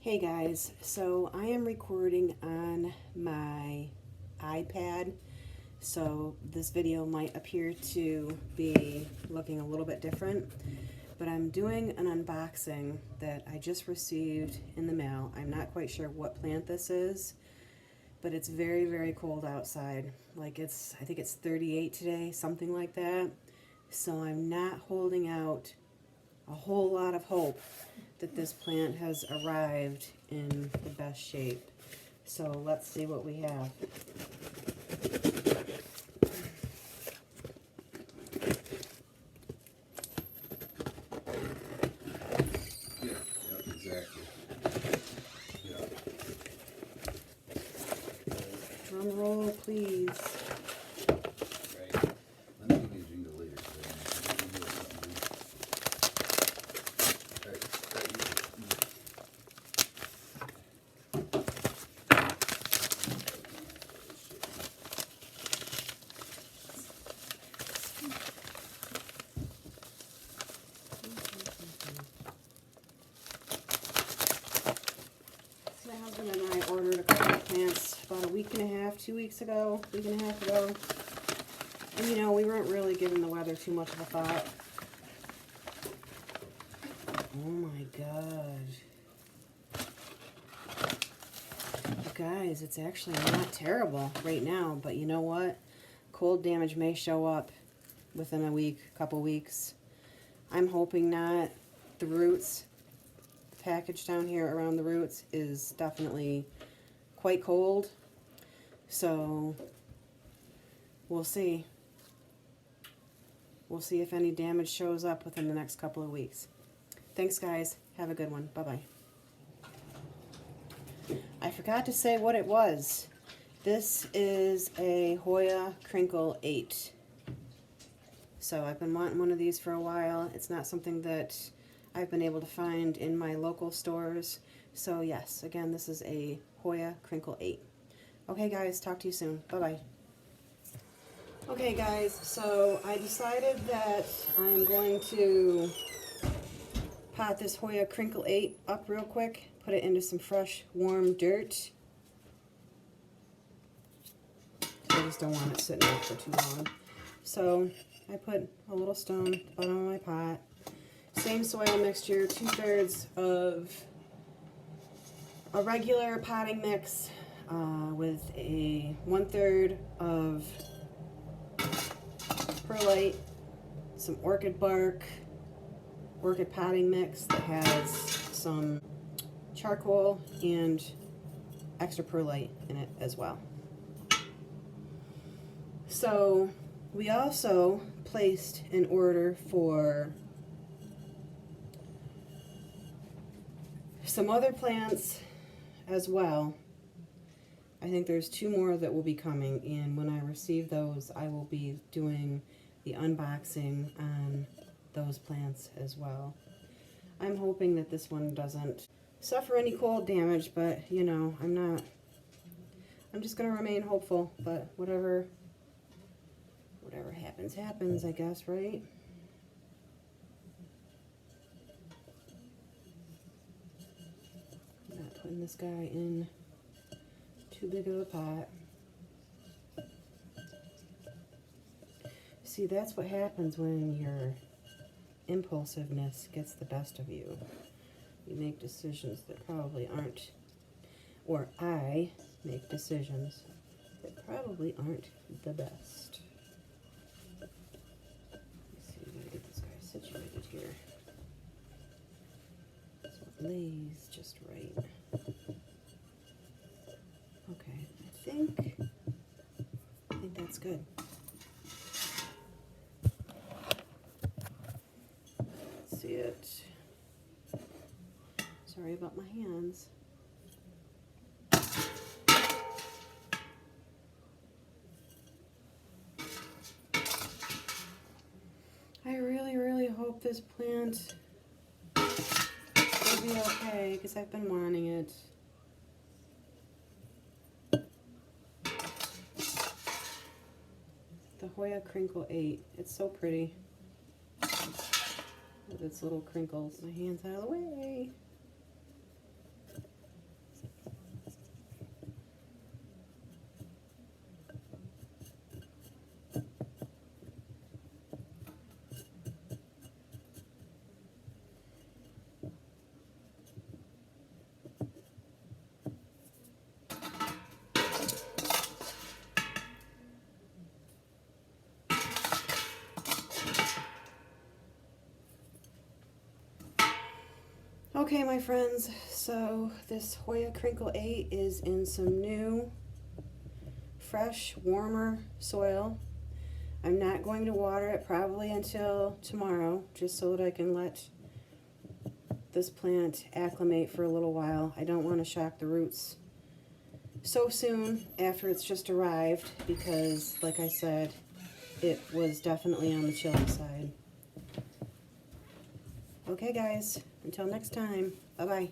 Hey guys, so I am recording on my iPad, so this video might appear to be looking a little bit different, but I'm doing an unboxing that I just received in the mail. I'm not quite sure what plant this is, but it's very, very cold outside. I think it's 38 today, something like that. So I'm not holding out a whole lot of hope that this plant has arrived in the best shape. So let's see what we have. Exactly. Yeah. Drum roll, please. Right. Let me give you a jingle later. My husband and I ordered a couple of plants about a week and a half, 2 weeks ago, week and a half ago. And you know, we weren't really giving the weather too much of a thought. Oh my god. You guys, it's actually not terrible right now, but you know what? Cold damage may show up within a week, couple weeks. I'm hoping not. The roots, the package down here around the roots is definitely quite cold. So we'll see. We'll see if any damage shows up within the next couple of weeks. Thanks, guys. Have a good one. Bye-bye. I forgot to say what it was. This is a Hoya Krinkle 8. So I've been wanting one of these for a while. It's not something that I've been able to find in my local stores. So yes, again, this is a Hoya Krinkle 8. Okay, guys, talk to you soon. Bye-bye. Okay, guys, so I decided that I'm going to pot this Hoya Krinkle 8 up real quick, put it into some fresh, warm dirt. I just don't want it sitting out for too long. So I put a little stone at the bottom of my pot. Same soil mixture, 2/3 of a regular potting mix with a 1/3 of perlite, some orchid bark, orchid potting mix that has some charcoal and extra perlite in it as well. So we also placed an order for some other plants as well. I think there's 2 more that will be coming, and when I receive those, I will be doing the unboxing on those plants as well. I'm hoping that this one doesn't suffer any cold damage, but you know, I'm just going to remain hopeful, but whatever happens, happens, I guess, right? I'm not putting this guy in too big of a pot. See, that's what happens when your impulsiveness gets the best of you. You make decisions that probably aren't, or I make decisions that probably aren't the best. Let's see, I'm gonna get this guy situated here so it lays just right. Okay, I think that's good. Let's see it. Sorry about my hands. I really, really hope this plant will be okay, because I've been wanting it. The Hoya Krinkle 8. It's so pretty. With its little crinkles. My hand's out of the way. Okay, my friends, so this Hoya Krinkle 8 is in some new, fresh, warmer soil. I'm not going to water it probably until tomorrow, just so that I can let this plant acclimate for a little while. I don't want to shock the roots so soon after it's just arrived because, like I said, it was definitely on the chilly side. Okay, guys, until next time, bye-bye.